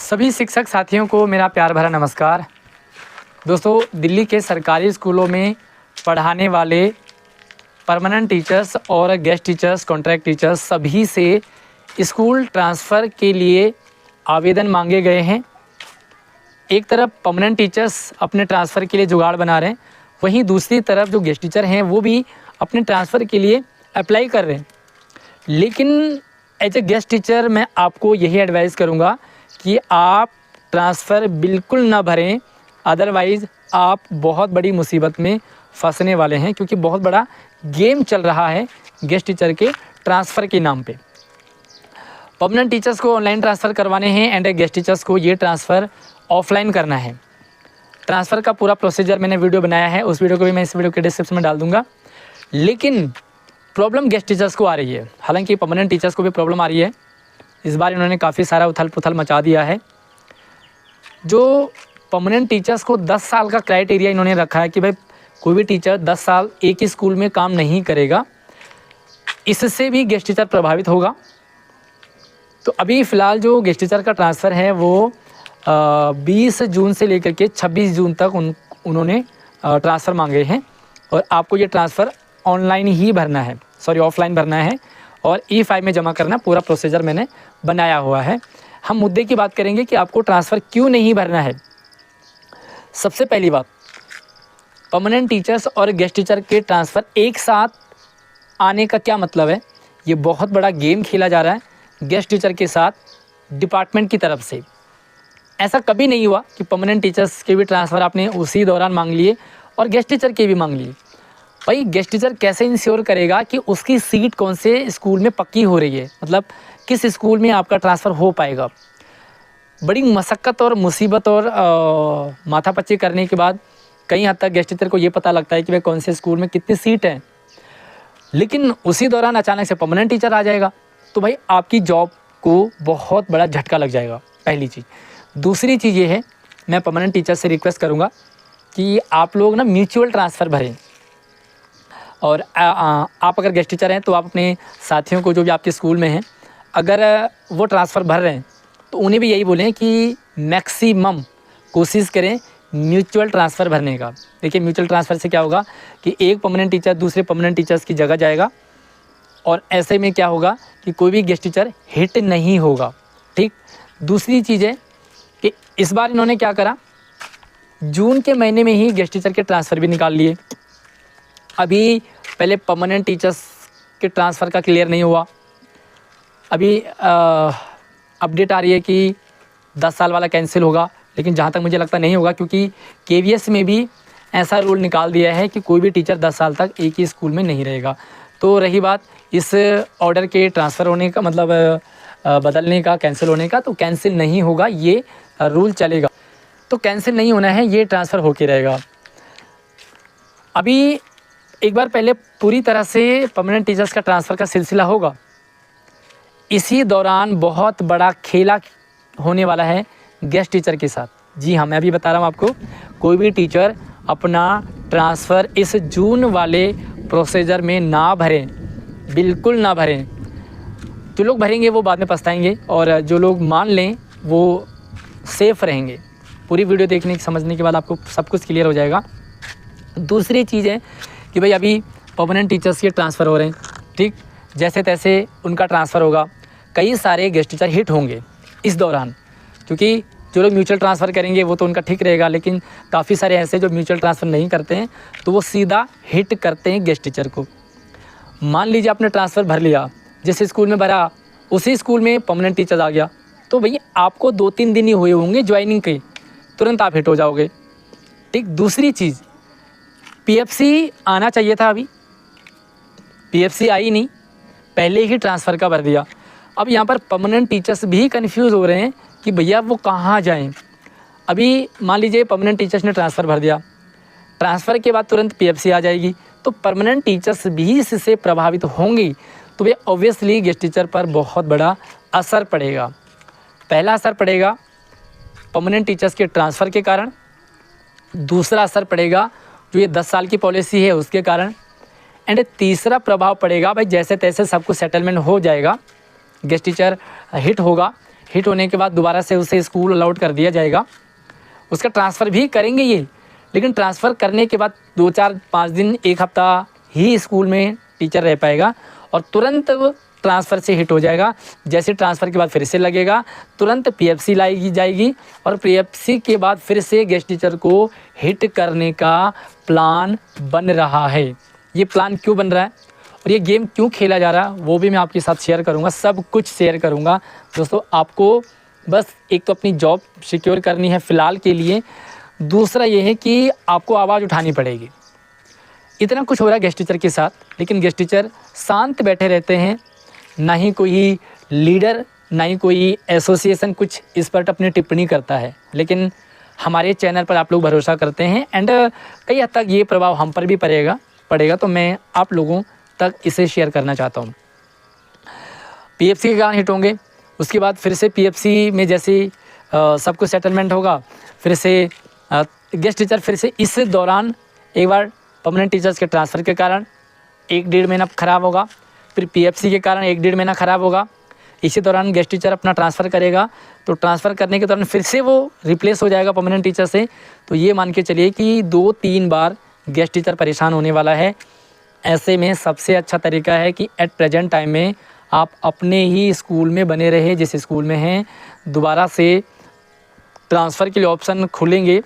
सभी शिक्षक साथियों को मेरा प्यार भरा नमस्कार। दोस्तों, दिल्ली के सरकारी स्कूलों में पढ़ाने वाले परमानेंट टीचर्स और गेस्ट टीचर्स, कॉन्ट्रैक्ट टीचर्स सभी से स्कूल ट्रांसफ़र के लिए आवेदन मांगे गए हैं। एक तरफ परमानेंट टीचर्स अपने ट्रांसफ़र के लिए जुगाड़ बना रहे हैं, वहीं दूसरी तरफ जो गेस्ट टीचर हैं वो भी अपने ट्रांसफ़र के लिए अप्लाई कर रहे हैं। लेकिन एज ए गेस्ट टीचर मैं आपको यही एडवाइस करूँगा कि आप ट्रांसफ़र बिल्कुल ना भरें, अदरवाइज़ आप बहुत बड़ी मुसीबत में फंसने वाले हैं, क्योंकि बहुत बड़ा गेम चल रहा है गेस्ट टीचर के ट्रांसफ़र के नाम पे। परमानेंट टीचर्स को ऑनलाइन ट्रांसफ़र करवाने हैं एंड गेस्ट टीचर्स को ये ट्रांसफ़र ऑफलाइन करना है। ट्रांसफ़र का पूरा प्रोसीजर मैंने वीडियो बनाया है, उस वीडियो को भी मैं इस वीडियो के डिस्क्रिप्शन में डाल दूँगा। लेकिन प्रॉब्लम गेस्ट टीचर्स को आ रही है, हालांकि परमानेंट टीचर्स को भी प्रॉब्लम आ रही है। इस बार इन्होंने काफ़ी सारा उथल पुथल मचा दिया है। जो परमानेंट टीचर्स को 10 साल का क्राइटेरिया इन्होंने रखा है कि भाई कोई भी टीचर 10 साल एक ही स्कूल में काम नहीं करेगा, इससे भी गेस्ट टीचर प्रभावित होगा। तो अभी फ़िलहाल जो गेस्ट टीचर का ट्रांसफ़र है वो 20 जून से लेकर के 26 जून तक उन्होंने ट्रांसफ़र मांगे हैं, और आपको ये ट्रांसफ़र ऑनलाइन ही भरना है, ऑफलाइन भरना है और E5 में जमा करना। पूरा प्रोसीजर मैंने बनाया हुआ है। हम मुद्दे की बात करेंगे कि आपको ट्रांसफ़र क्यों नहीं भरना है। सबसे पहली बात, परमानेंट टीचर्स और गेस्ट टीचर के ट्रांसफ़र एक साथ आने का क्या मतलब है। ये बहुत बड़ा गेम खेला जा रहा है गेस्ट टीचर के साथ डिपार्टमेंट की तरफ से। ऐसा कभी नहीं हुआ कि परमानेंट टीचर्स के भी ट्रांसफ़र आपने उसी दौरान मांग लिए और गेस्ट टीचर के भी मांग लिए। भाई गेस्ट टीचर कैसे इंश्योर करेगा कि उसकी सीट कौन से स्कूल में पक्की हो रही है, मतलब किस स्कूल में आपका ट्रांसफ़र हो पाएगा। बड़ी मशक्क़त और मुसीबत और माथापच्ची करने के बाद कई हद तक गेस्ट टीचर को ये पता लगता है कि भाई कौन से स्कूल में कितनी सीट है। लेकिन उसी दौरान अचानक से परमानेंट टीचर आ जाएगा तो भाई आपकी जॉब को बहुत बड़ा झटका लग जाएगा, पहली चीज़। दूसरी चीज़ ये है, मैं परमानेंट टीचर से रिक्वेस्ट करूँगा कि आप लोग ना म्यूचुअल ट्रांसफ़र भरें। और आप अगर गेस्ट टीचर हैं तो आप अपने साथियों को, जो भी आपके स्कूल में हैं, अगर वो ट्रांसफ़र भर रहे हैं तो उन्हें भी यही बोलें कि मैक्सिमम कोशिश करें म्यूचुअल ट्रांसफ़र भरने का। देखिए, म्यूचुअल ट्रांसफ़र से क्या होगा कि एक परमानेंट टीचर दूसरे परमानेंट टीचर्स की जगह जाएगा, और ऐसे में क्या होगा कि कोई भी गेस्ट टीचर हिट नहीं होगा। ठीक। दूसरी चीज़ है कि इस बार इन्होंने क्या करा, जून के महीने में ही गेस्ट टीचर के ट्रांसफ़र भी निकाल लिए। अभी पहले परमानेंट टीचर्स के ट्रांसफ़र का क्लियर नहीं हुआ। अभी अपडेट आ रही है कि 10 साल वाला कैंसिल होगा, लेकिन जहाँ तक मुझे लगता नहीं होगा, क्योंकि KVS में भी ऐसा रूल निकाल दिया है कि कोई भी टीचर 10 साल तक एक ही स्कूल में नहीं रहेगा। तो रही बात इस ऑर्डर के ट्रांसफ़र होने का, मतलब बदलने का, कैंसिल होने का, तो कैंसिल नहीं होगा, ये रूल चलेगा। तो कैंसिल नहीं होना है, ये ट्रांसफ़र होके रहेगा। अभी एक बार पहले पूरी तरह से परमानेंट टीचर्स का ट्रांसफ़र का सिलसिला होगा। इसी दौरान बहुत बड़ा खेला होने वाला है गेस्ट टीचर के साथ। जी हाँ, मैं अभी बता रहा हूँ आपको, कोई भी टीचर अपना ट्रांसफ़र इस जून वाले प्रोसीजर में ना भरें, बिल्कुल ना भरें। जो लोग भरेंगे वो बाद में पछताएंगे, और जो लोग मान लें वो सेफ़ रहेंगे। पूरी वीडियो देखने समझने के बाद आपको सब कुछ क्लियर हो जाएगा। दूसरी चीज़ है कि भाई अभी परमानेंट टीचर्स के ट्रांसफ़र हो रहे हैं, ठीक। जैसे तैसे उनका ट्रांसफ़र होगा, कई सारे गेस्ट टीचर हिट होंगे इस दौरान, क्योंकि जो लोग म्यूचुअल ट्रांसफ़र करेंगे वो तो उनका ठीक रहेगा, लेकिन काफ़ी सारे ऐसे जो म्यूचुअल ट्रांसफ़र नहीं करते हैं तो वो सीधा हिट करते हैं गेस्ट टीचर को। मान लीजिए आपने ट्रांसफ़र भर लिया, जिस स्कूल में भरा उसी स्कूल में परमानेंट टीचर आ गया, तो भैया आपको 2-3 दिन ही हुए होंगे ज्वाइनिंग के, तुरंत आप हिट हो जाओगे। ठीक। दूसरी चीज़, PFC आना चाहिए था, अभी PFC आई नहीं, पहले ही ट्रांसफ़र का भर दिया। अब यहाँ पर परमानेंट टीचर्स भी कंफ्यूज हो रहे हैं कि भैया वो कहाँ जाएं। अभी मान लीजिए परमानेंट टीचर्स ने ट्रांसफ़र भर दिया, ट्रांसफ़र के बाद तुरंत PFC आ जाएगी, तो परमानेंट टीचर्स भी इससे प्रभावित होंगी। तो भैया ऑब्वियसली गेस्ट टीचर पर बहुत बड़ा असर पड़ेगा। पहला असर पड़ेगा परमानेंट टीचर्स के ट्रांसफ़र के कारण, दूसरा असर पड़ेगा जो ये 10 साल की पॉलिसी है उसके कारण, एंड तीसरा प्रभाव पड़ेगा भाई जैसे तैसे सब कुछ सेटलमेंट हो जाएगा, गेस्ट टीचर हिट होगा, हिट होने के बाद दोबारा से उसे स्कूल अलॉट कर दिया जाएगा। उसका ट्रांसफ़र भी करेंगे ये, लेकिन ट्रांसफ़र करने के बाद 2-4-5 दिन 1 हफ़्ता ही स्कूल में टीचर रह पाएगा और तुरंत ट्रांसफ़र से हिट हो जाएगा। जैसे ट्रांसफ़र के बाद फिर से लगेगा, तुरंत पीएफसी लाई जाएगी और पीएफसी के बाद फिर से गेस्ट टीचर को हिट करने का प्लान बन रहा है। ये प्लान क्यों बन रहा है और ये गेम क्यों खेला जा रहा है वो भी मैं आपके साथ शेयर करूँगा, सब कुछ शेयर करूँगा। दोस्तों आपको बस एक तो अपनी जॉब सिक्योर करनी है फ़िलहाल के लिए, दूसरा ये है कि आपको आवाज़ उठानी पड़ेगी। इतना कुछ हो रहा है गेस्ट टीचर के साथ, लेकिन गेस्ट टीचर शांत बैठे रहते हैं, ना ही कोई लीडर ना ही कोई एसोसिएशन कुछ इस पर अपनी टिप्पणी करता है। लेकिन हमारे चैनल पर आप लोग भरोसा करते हैं एंड कई हद तक ये प्रभाव हम पर भी पड़ेगा, तो मैं आप लोगों तक इसे शेयर करना चाहता हूँ। पीएफसी के कारण हिट होंगे, उसके बाद फिर से पीएफसी में जैसे सब कुछ सेटलमेंट होगा, फिर से गेस्ट टीचर फिर से इस दौरान एक बार परमानेंट टीचर्स के ट्रांसफ़र के कारण 1-1.5 महीना ख़राब होगा, फिर पीएफसी के कारण 1-1.5 महीना ख़राब होगा। इसी दौरान गेस्ट टीचर अपना ट्रांसफ़र करेगा, तो ट्रांसफ़र करने के दौरान फिर से वो रिप्लेस हो जाएगा परमानेंट टीचर से। तो ये मान के चलिए कि 2-3 बार गेस्ट टीचर परेशान होने वाला है। ऐसे में सबसे अच्छा तरीका है कि एट प्रेजेंट टाइम में आप अपने ही स्कूल में बने रहे जिस स्कूल में हैं। दोबारा से ट्रांसफ़र के लिए ऑप्शन खुलेंगे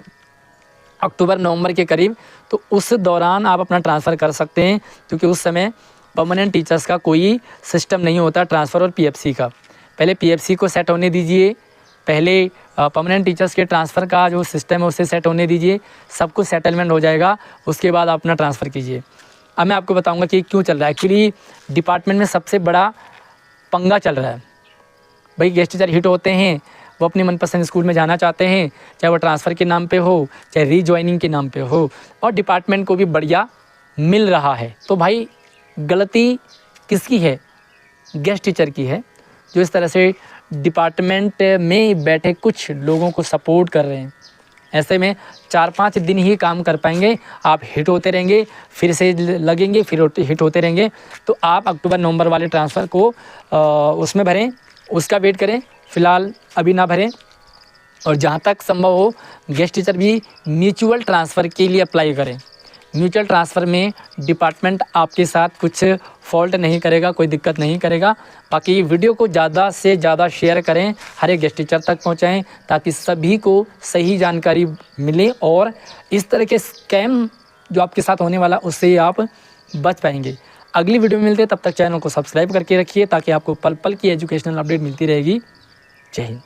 अक्टूबर-नवंबर के करीब, तो उस दौरान आप अपना ट्रांसफ़र कर सकते हैं, क्योंकि उस समय परमानेंट टीचर्स का कोई सिस्टम नहीं होता ट्रांसफ़र और पीएफसी का। पहले पीएफसी को सेट होने दीजिए, पहले परमानेंट टीचर्स के ट्रांसफ़र का जो सिस्टम है उसे सेट होने दीजिए, सब कुछ सेटलमेंट हो जाएगा, उसके बाद आप अपना ट्रांसफ़र कीजिए। अब मैं आपको बताऊंगा कि क्यों चल रहा है। एक्चुअली डिपार्टमेंट में सबसे बड़ा पंगा चल रहा है। भाई गेस्ट टीचर हिट होते हैं, वो अपनी मनपसंद स्कूल में जाना चाहते हैं, चाहे वो ट्रांसफ़र के नाम पे हो चाहे रीजॉइनिंग के नाम पे हो, और डिपार्टमेंट को भी बढ़िया मिल रहा है। तो भाई गलती किसकी है? गेस्ट टीचर की है, जो इस तरह से डिपार्टमेंट में बैठे कुछ लोगों को सपोर्ट कर रहे हैं। ऐसे में 4-5 दिन ही काम कर पाएंगे, आप हिट होते रहेंगे, फिर से लगेंगे, फिर हिट होते रहेंगे। तो आप अक्टूबर-नवंबर वाले ट्रांसफ़र को उसमें भरें, उसका वेट करें, फ़िलहाल अभी ना भरें। और जहाँ तक संभव हो गेस्ट टीचर भी म्यूचुअल ट्रांसफ़र के लिए अप्लाई करें। म्यूचुअल ट्रांसफ़र में डिपार्टमेंट आपके साथ कुछ फॉल्ट नहीं करेगा, कोई दिक्कत नहीं करेगा। बाकी वीडियो को ज़्यादा से ज़्यादा शेयर करें, हर एक गेस्ट टीचर तक पहुँचाएँ, ताकि सभी को सही जानकारी मिले और इस तरह के स्कैम जो आपके साथ होने वाला उससे आप बच पाएंगे। अगली वीडियो में मिलते हैं, तब तक चैनल को सब्सक्राइब करके रखिए ताकि आपको पल पल की एजुकेशनल अपडेट मिलती रहेगी। जय हिंद।